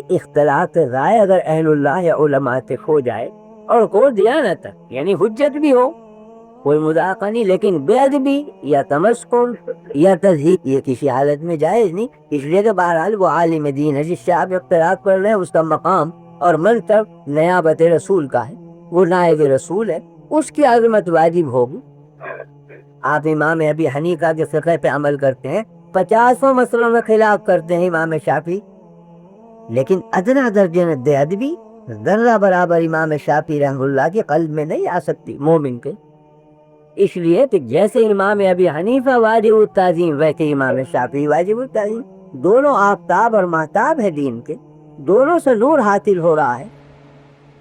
اختلاف رائے اگر اہل اللہ یا علماء سے ہو جائے اور کو دیانت یعنی حجت بھی ہو، کوئی مذاق نہیں، لیکن بے ادبی یا تمسخر یا تضحیق یہ کسی حالت میں جائز نہیں، اس لیے کہ بہرحال وہ عالم دین ہے، جس سے آپ اختلاف کر رہے ہیں اس کا مقام اور منصب نیابت رسول کا ہے، وہ نائب رسول ہے، اس کی عظمت واجب ہوگی۔ آپ امام ابی حنیفہ کے فقہ پہ عمل کرتے ہیں، 50 مسئلوں میں خلاف کرتے ہیں امام شافعی، لیکن ادنا درجے میں بے ادبی ذرہ برابر امام شافعی رحمہ اللہ کے قلب میں نہیں آ سکتی مومن کے۔ اس لیے کہ جیسے امام ابی حنیفہ واجب التعظیم ویسے امام شافعی واجب التعظیم، دونوں آفتاب اور مہتاب ہے دین کے، دونوں سے نور حاصل ہو رہا ہے،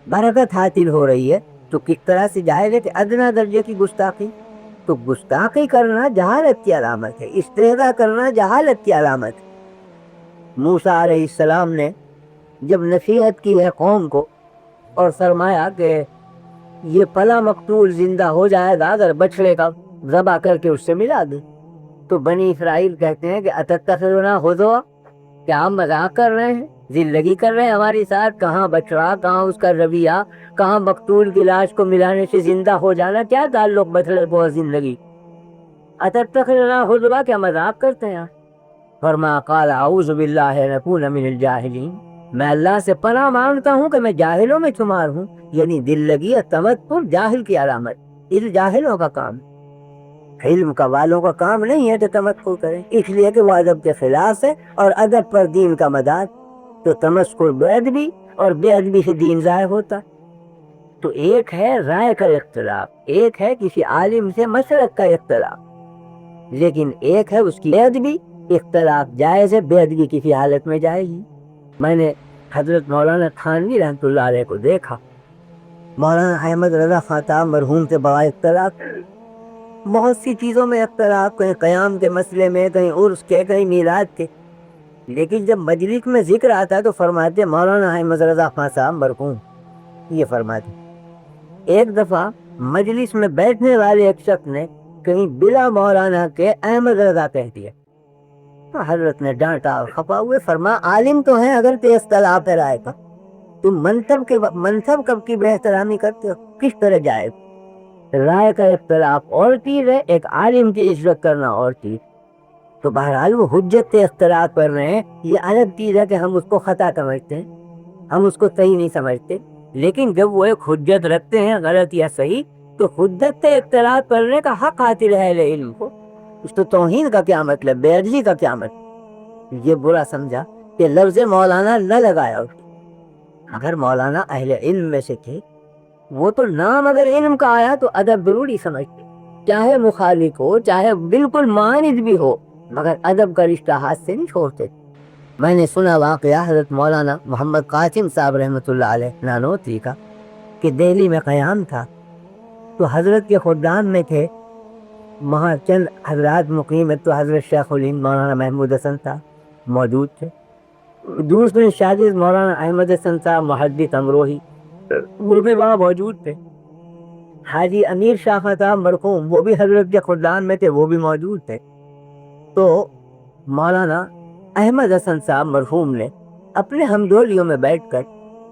برکت حاصل ہو رہی ہے، تو کس طرح سے جائز ہے کہ ادنا درجے کی گستاخی؟ تو گستاخی کرنا جہالت کی علامت ہے، استہزاء کرنا جہالت کی علامت ہے۔ موسیٰ علیہ السلام نے جب نصیحت کی ہے قوم کو اور فرمایا کہ یہ فلاں مقتول زندہ ہو جائے گا اگر بچڑے کا ذبح کر کے اس سے ملا دے، تو بنی اسرائیل کہتے ہیں کہ اتتخذنا ہزوا، کیا ہم مذاق کر رہے ہیں، زندگی کر رہے ہیں ہمارے ساتھ؟ کہاں بچڑا، کہاں اس کا رویہ، کہاں مقتول کی لاش کو ملانے سے زندہ ہو جانا، کیا تعلق بچڑے کو اور زندگی؟ اتتخذنا ہزوا، کیا مذاق کرتے ہیں؟ فرمایا قال اعوذ باللہ ان اکون من الجاہلین، میں اللہ سے پناہ مانگتا ہوں کہ میں جاہلوں میں شمار ہوں، یعنی دل لگی اور تمتر جاہل کی علامت، یہ جاہلوں کا کام، علم کا والوں کا کام نہیں ہے کہ تمسخر کریں، اس لیے کہ وہ ادب کے خلاف ہے اور ادب پر دین کا مدار، تو تمسخر بے ادبی اور بے ادبی سے دین ضائع ہوتا۔ تو ایک ہے رائے کا اختلاف، ایک ہے کسی عالم سے مسلک کا اختلاف، لیکن ایک ہے اس کی بے ادبی۔ اختلاف جائز ہے، بے ادبی کسی حالت میں جائز نہیں۔ میں نے حضرت مولانا تھانوی رحمۃ اللہ علیہ کو دیکھا، مولانا احمد رضا خان صاحب مرحوم سے بڑا اختلاف، بہت سی چیزوں میں اختلاف، کہیں قیام کے مسئلے میں، کہیں عرس کے، کہیں میلاد کے، لیکن جب مجلس میں ذکر آتا تو فرماتے مولانا احمد رضا خان صاحب مرحوم، یہ فرماتے۔ ایک دفعہ مجلس میں بیٹھنے والے ایک شخص نے کہیں بلا مولانا کے احمد رضا کہہ دیا، تو حضرت نے ڈانٹا اور خفا ہوئے، فرما عالم تو ہیں اگر تو اختلاف ہے رائے کا، تم منصب کب کی بے احترامی کرتے ہو، کس طرح جائے؟ رائے کا اختلاف اور چیز ہے، ایک عالم کی عزت کرنا اور چیز۔ تو بہرحال وہ حجت سے اختلاف کر رہے ہیں، یہ الگ چیز ہے کہ ہم اس کو خطا سمجھتے ہیں، ہم اس کو صحیح نہیں سمجھتے، لیکن جب وہ ایک حجت رکھتے ہیں غلط یا صحیح، تو حجت سے اختلاف کرنے کا حق حاصل ہے اہل علم کو۔ اس تو توہین کا کیا مطلب، بے ادبی کا کیا مطلب؟ یہ برا سمجھا کہ لفظ مولانا نہ لگایا اس کو، اگر مولانا اہل علم میں سے تھے، وہ تو نام اگر علم کا آیا تو ادب ضروری سمجھتے، چاہے مخالف ہو، چاہے بالکل معاند بھی ہو، مگر ادب کا رشتہ ہاتھ سے نہیں چھوڑتے۔ میں نے سنا واقعہ حضرت مولانا محمد قاسم صاحب رحمۃ اللہ علیہ نانوتری کا، کہ دہلی میں قیام تھا تو حضرت کے خدام میں تھے، وہاں چند حضرات مقیم ہے، تو حضرت شیخ الہند مولانا محمود حسن صاحب موجود تھے، دوسرے شاگرد مولانا احمد حسن صاحب محدث امروہی وہ بھی وہاں موجود تھے، حاجی امیر شاہ صاحب مرحوم وہ بھی حضرت کے خدام میں تھے، وہ بھی موجود تھے۔ تو مولانا احمد حسن صاحب مرحوم نے اپنے ہمدولیوں میں بیٹھ کر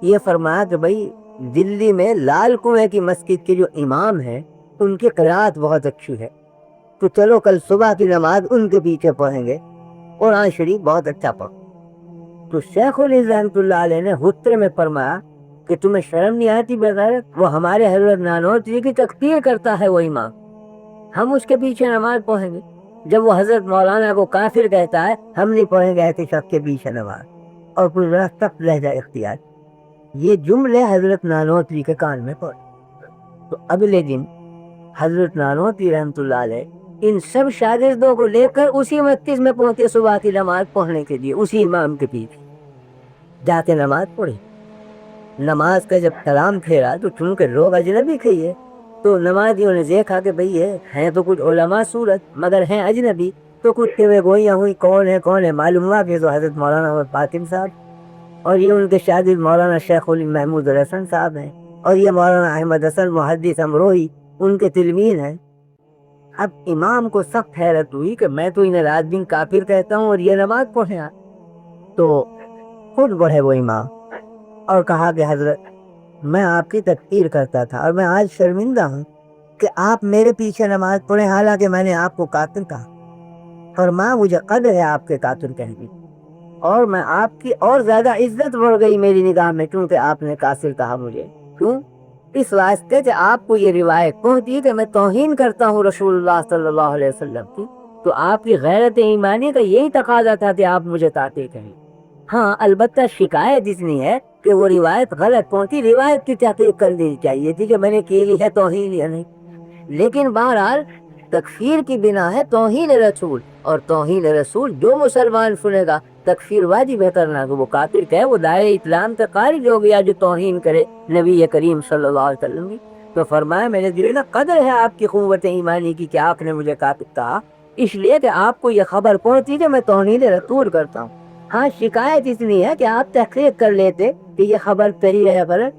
یہ فرمایا کہ بھائی دلی میں لال کنویں کی مسجد کے جو امام ہیں ان کی قرات بہت اچھی ہے، تو چلو کل صبح کی نماز ان کے پیچھے پڑھیں گے، قرآن شریف بہت اچھا پڑھو۔ تو شیخ الہند رحمۃ اللہ علیہ نے غصے میں فرمایا کہ تمہیں شرم نہیں آتی بغیرت، وہ ہمارے حضرت نانوتری کی تکفیر کرتا ہے وہ امام، ہم اس کے پیچھے نماز پڑھیں گے؟ جب وہ حضرت مولانا کو کافر کہتا ہے ہم نہیں پڑھیں گے ایسے شخص کے پیچھے نماز، اور کوئی بڑا سخت لہجہ اختیار، یہ جملے حضرت نانوتری کے کان میں پڑے۔ تو اگلے دن حضرت نانوتری رحمۃ اللہ علیہ ان سب شاگردوں کو لے کر اسی مسجد میں پہنچے صبح کی نماز پڑھنے کے لیے، اسی امام کے پیچھے جا کے نماز پڑھی۔ نماز کا جب سلام پھیرا تو چونکہ لوگ اجنبی تھے یہ، تو نمازیوں نے دیکھا کہ بھئی یہ ہیں تو کچھ علماء صورت مگر ہیں اجنبی، تو کچھ گوئیاں ہوئی کون ہے معلوم ہوا کہ تو حضرت مولانا فاطم صاحب اور یہ ان کے شاگرد مولانا شیخ الہند محمود حسن صاحب ہیں، اور یہ مولانا احمد حسن محدث امروہی ان کے تلمید ہیں۔ اب امام کو سخت حیرت ہوئی کہ میں تو انہیں رات دن کافر کہتا ہوں اور یہ نماز پڑھے آ، تو خود بڑھے وہ امام اور کہا کہ حضرت میں آپ کی تکفیر کرتا تھا اور میں آج شرمندہ ہوں کہ آپ میرے پیچھے نماز پڑھیں، حالانکہ میں نے آپ کو قاتل کہا، فرمایا مجھے قدر ہے آپ کے قاتل کہنے کی، اور میں آپ کی اور زیادہ عزت بڑھ گئی میری نگاہ میں کیونکہ آپ نے قاتل کہا مجھے، کیوں؟ اس واسطے کہ آپ کو یہ روایت پہنچی کہ میں توہین کرتا ہوں رسول اللہ صلی اللہ علیہ وسلم کی، تو آپ کی غیرت ایمانی کا یہی تقاضا تھا کہ آپ مجھے قاتل کہیں۔ ہاں البتہ شکایت اتنی ہے کہ وہ روایت غلط پہنچی، روایت کی تحقیق کر لینی چاہیے تھی کہ میں نے کی ہے توہین یا نہیں، لیکن بہرحال تکفیر کی بنا ہے توہین رسول، اور توہین رسول جو مسلمان سنے گا تکفیر واجب ہے کرنا، کہ وہ قاتل کہ وہ دائرہ اسلام سے خارج ہو گیا جو توہین کرے نبی کریم صلی اللہ علیہ وسلم کی۔ تو فرمایا میں نے دل میں قدر ہے آپ کی قوت ایمانی کی کہ آپ نے مجھے قاتل کہا، اس لیے کہ آپ کو یہ خبر پہنچی کہ میں توہین رسول کرتا ہوں۔ ہاں شکایت اتنی ہے کہ آپ تحقیق کر لیتے کہ یہ خبر صحیح ہے غلط،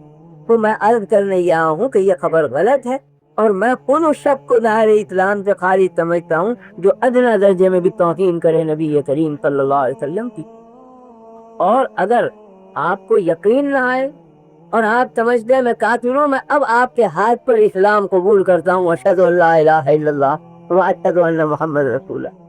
تو میں عرض کرنے آیا ہوں کہ یہ خبر غلط ہے، اور میں ان اس شخص کو دائرہ اسلام سے خارج سمجھتا ہوں جو ادنیٰ درجے میں بھی توہین کرے نبی کریم صلی اللہ علیہ وسلم کی۔ اور اگر آپ کو یقین نہ آئے اور آپ سمجھتے ہیں میں کافر ہوں، میں اب آپ کے ہاتھ پر اسلام قبول کرتا ہوں، اشہد ان لا الہ الا اللہ و اشہد ان محمد رسول اللہ۔